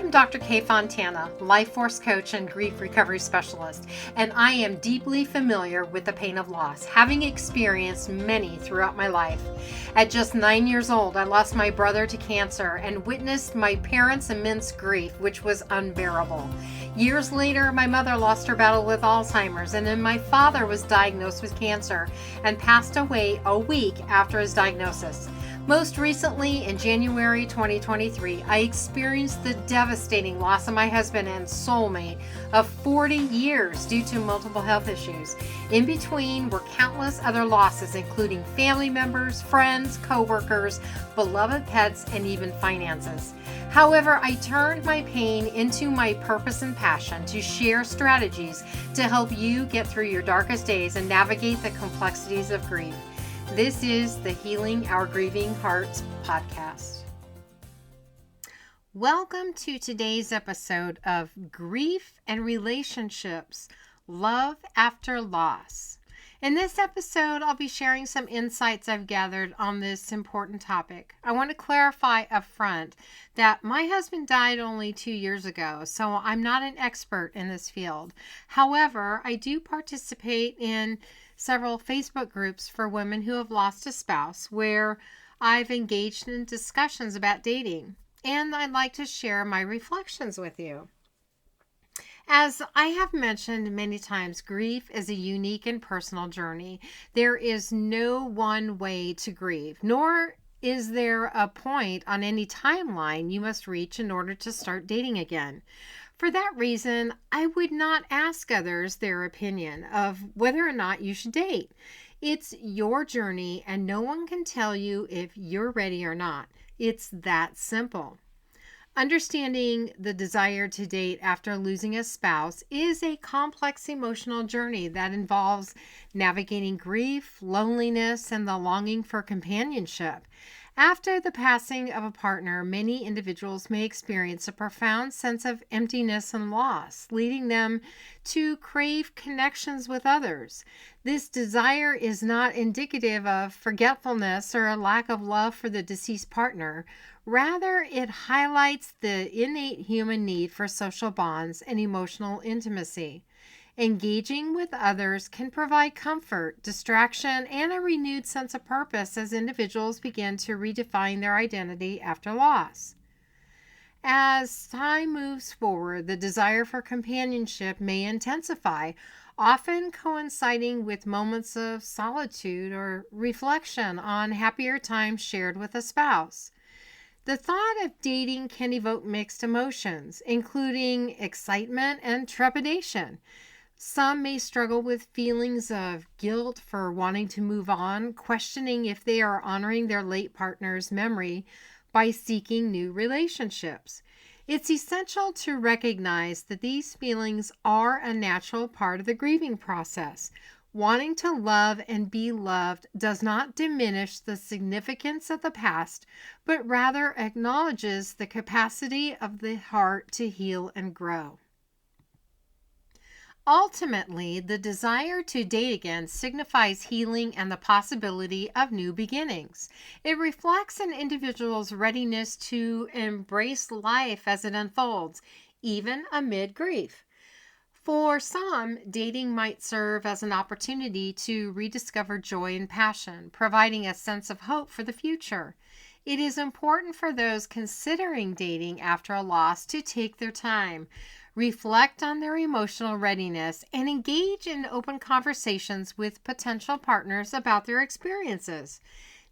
am Dr. Kay Fontana, life force coach and grief recovery specialist, and I am deeply familiar with the pain of loss, having experienced many throughout my life. At just 9 years old, I lost my brother to cancer and witnessed my parents' immense grief, which was unbearable. Years later, my mother lost her battle with Alzheimer's, and then my father was diagnosed with cancer and passed away a week after his diagnosis. Most recently, in January 2023, I experienced the devastating loss of my husband and soulmate of 40 years due to multiple health issues. In between were countless other losses, including family members, friends, co-workers, beloved pets, and even finances. However, I turned my pain into my purpose and passion to share strategies to help you get through your darkest days and navigate the complexities of grief. This is the Healing Our Grieving Hearts podcast. Welcome to today's episode of Grief and Relationships, Love After Loss. In this episode, I'll be sharing some insights I've gathered on this important topic. I want to clarify up front that my husband died only 2 years ago, so I'm not an expert in this field. However, I do participate in several Facebook groups for women who have lost a spouse where I've engaged in discussions about dating, and I'd like to share my reflections with you. As I have mentioned many times, grief is a unique and personal journey. There is no one way to grieve, nor is there a point on any timeline you must reach in order to start dating again. For that reason, I would not ask others their opinion of whether or not you should date. It's your journey, and no one can tell you if you're ready or not. It's that simple. Understanding the desire to date after losing a spouse is a complex emotional journey that involves navigating grief, loneliness, and the longing for companionship. After the passing of a partner, many individuals may experience a profound sense of emptiness and loss, leading them to crave connections with others. This desire is not indicative of forgetfulness or a lack of love for the deceased partner. Rather, it highlights the innate human need for social bonds and emotional intimacy. Engaging with others can provide comfort, distraction, and a renewed sense of purpose as individuals begin to redefine their identity after loss. As time moves forward, the desire for companionship may intensify, often coinciding with moments of solitude or reflection on happier times shared with a spouse. The thought of dating can evoke mixed emotions, including excitement and trepidation. Some may struggle with feelings of guilt for wanting to move on, questioning if they are honoring their late partner's memory by seeking new relationships. It's essential to recognize that these feelings are a natural part of the grieving process. Wanting to love and be loved does not diminish the significance of the past, but rather acknowledges the capacity of the heart to heal and grow. Ultimately, the desire to date again signifies healing and the possibility of new beginnings. It reflects an individual's readiness to embrace life as it unfolds, even amid grief. For some, dating might serve as an opportunity to rediscover joy and passion, providing a sense of hope for the future. It is important for those considering dating after a loss to take their time, reflect on their emotional readiness, and engage in open conversations with potential partners about their experiences.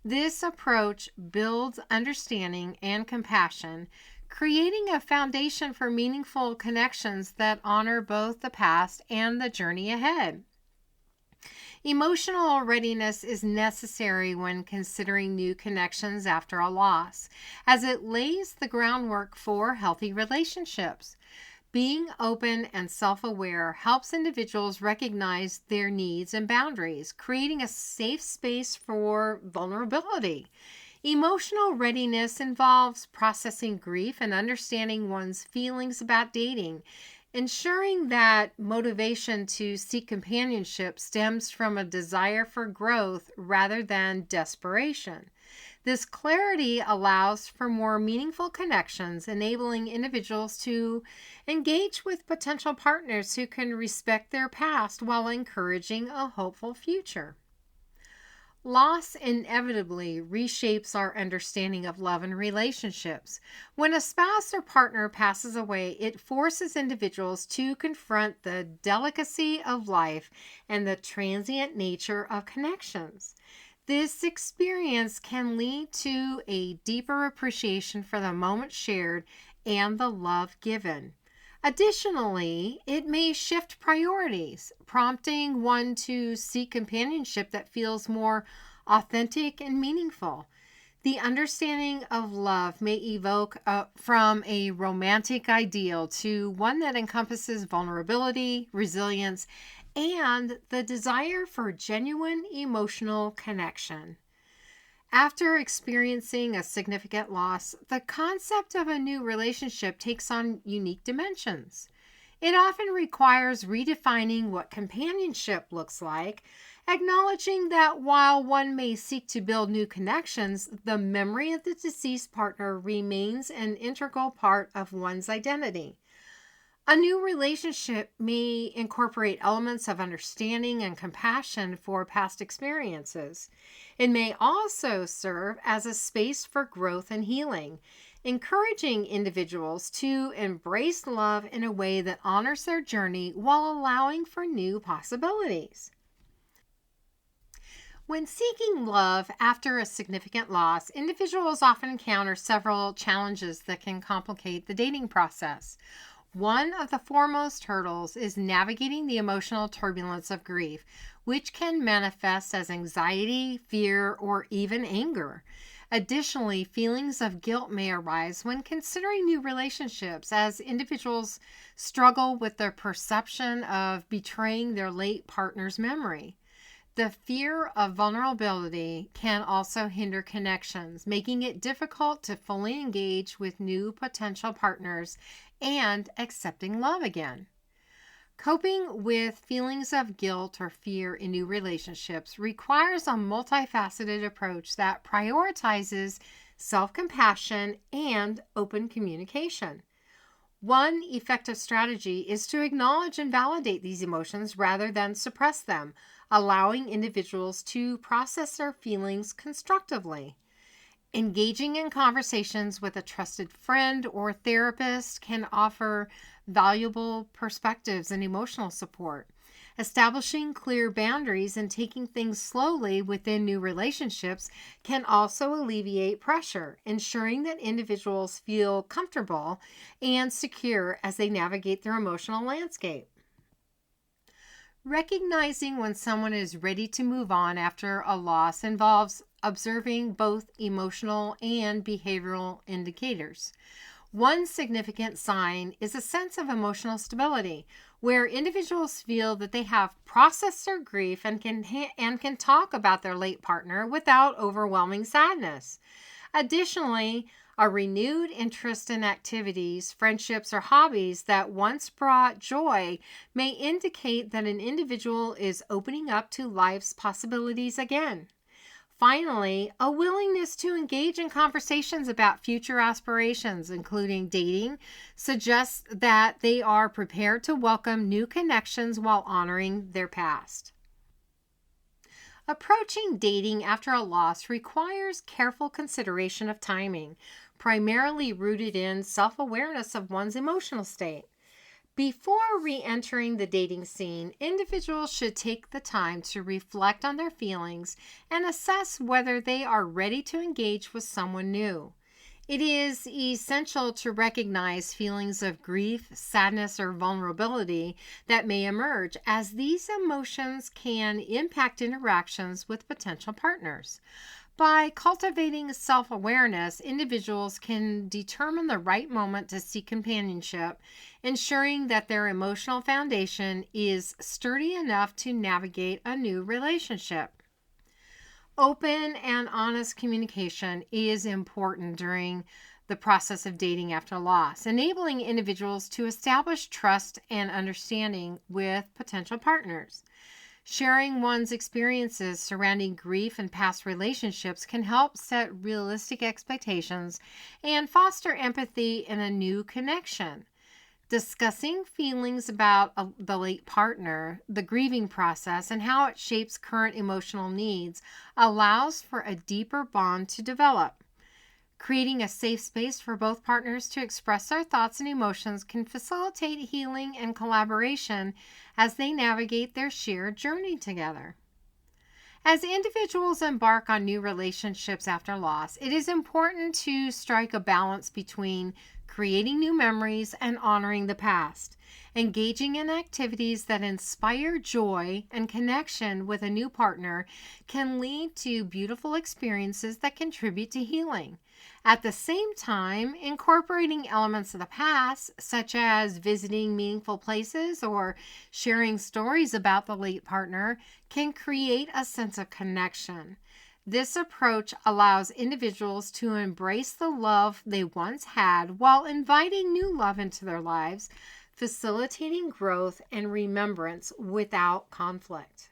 This approach builds understanding and compassion, creating a foundation for meaningful connections that honor both the past and the journey ahead. Emotional readiness is necessary when considering new connections after a loss, as it lays the groundwork for healthy relationships. Being open and self-aware helps individuals recognize their needs and boundaries, creating a safe space for vulnerability. Emotional readiness involves processing grief and understanding one's feelings about dating, ensuring that motivation to seek companionship stems from a desire for growth rather than desperation. This clarity allows for more meaningful connections, enabling individuals to engage with potential partners who can respect their past while encouraging a hopeful future. Loss inevitably reshapes our understanding of love and relationships. When a spouse or partner passes away, it forces individuals to confront the delicacy of life and the transient nature of connections. This experience can lead to a deeper appreciation for the moment shared and the love given. Additionally, it may shift priorities, prompting one to seek companionship that feels more authentic and meaningful. The understanding of love may evoke from a romantic ideal to one that encompasses vulnerability, resilience, and the desire for genuine emotional connection. After experiencing a significant loss, the concept of a new relationship takes on unique dimensions. It often requires redefining what companionship looks like, acknowledging that while one may seek to build new connections, the memory of the deceased partner remains an integral part of one's identity. A new relationship may incorporate elements of understanding and compassion for past experiences. It may also serve as a space for growth and healing, encouraging individuals to embrace love in a way that honors their journey while allowing for new possibilities. When seeking love after a significant loss, individuals often encounter several challenges that can complicate the dating process. One of the foremost hurdles is navigating the emotional turbulence of grief, which can manifest as anxiety, fear, or even anger. Additionally, feelings of guilt may arise when considering new relationships as individuals struggle with their perception of betraying their late partner's memory. The fear of vulnerability can also hinder connections, making it difficult to fully engage with new potential partners and accepting love again. Coping with feelings of guilt or fear in new relationships requires a multifaceted approach that prioritizes self-compassion and open communication. One effective strategy is to acknowledge and validate these emotions rather than suppress them, allowing individuals to process their feelings constructively. Engaging in conversations with a trusted friend or therapist can offer valuable perspectives and emotional support. Establishing clear boundaries and taking things slowly within new relationships can also alleviate pressure, ensuring that individuals feel comfortable and secure as they navigate their emotional landscape. Recognizing when someone is ready to move on after a loss involves observing both emotional and behavioral indicators. One significant sign is a sense of emotional stability, where individuals feel that they have processed their grief and can talk about their late partner without overwhelming sadness. Additionally, a renewed interest in activities, friendships, or hobbies that once brought joy may indicate that an individual is opening up to life's possibilities again. Finally, a willingness to engage in conversations about future aspirations, including dating, suggests that they are prepared to welcome new connections while honoring their past. Approaching dating after a loss requires careful consideration of timing, primarily rooted in self-awareness of one's emotional state. Before re-entering the dating scene, individuals should take the time to reflect on their feelings and assess whether they are ready to engage with someone new. It is essential to recognize feelings of grief, sadness, or vulnerability that may emerge, as these emotions can impact interactions with potential partners. By cultivating self-awareness, individuals can determine the right moment to seek companionship, ensuring that their emotional foundation is sturdy enough to navigate a new relationship. Open and honest communication is important during the process of dating after loss, enabling individuals to establish trust and understanding with potential partners. Sharing one's experiences surrounding grief and past relationships can help set realistic expectations and foster empathy in a new connection. Discussing feelings about the late partner, the grieving process, and how it shapes current emotional needs allows for a deeper bond to develop. Creating a safe space for both partners to express their thoughts and emotions can facilitate healing and collaboration as they navigate their shared journey together. As individuals embark on new relationships after loss, it is important to strike a balance between creating new memories and honoring the past. Engaging in activities that inspire joy and connection with a new partner can lead to beautiful experiences that contribute to healing. At the same time, incorporating elements of the past, such as visiting meaningful places or sharing stories about the late partner, can create a sense of connection. This approach allows individuals to embrace the love they once had while inviting new love into their lives, facilitating growth and remembrance without conflict.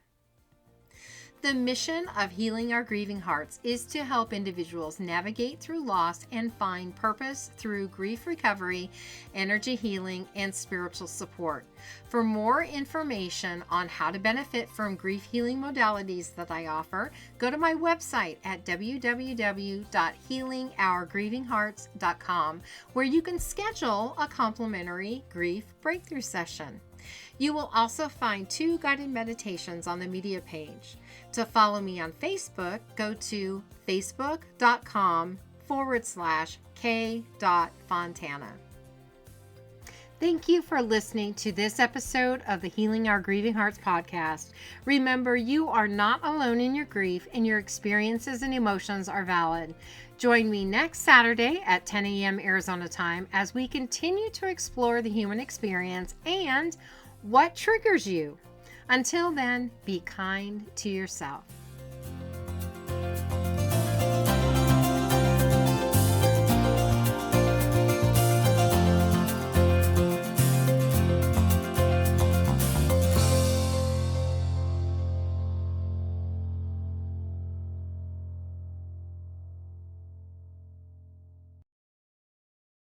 The mission of Healing Our Grieving Hearts is to help individuals navigate through loss and find purpose through grief recovery, energy healing, and spiritual support. For more information on how to benefit from grief healing modalities that I offer, go to my website at www.healingourgrievinghearts.com, where you can schedule a complimentary grief breakthrough session. You will also find 2 guided meditations on the media page. To follow me on Facebook, go to facebook.com/k.fontana. Thank you for listening to this episode of the Healing Our Grieving Hearts podcast. Remember, you are not alone in your grief, and your experiences and emotions are valid. Join me next Saturday at 10 a.m. Arizona time as we continue to explore the human experience and what triggers you. Until then, be kind to yourself.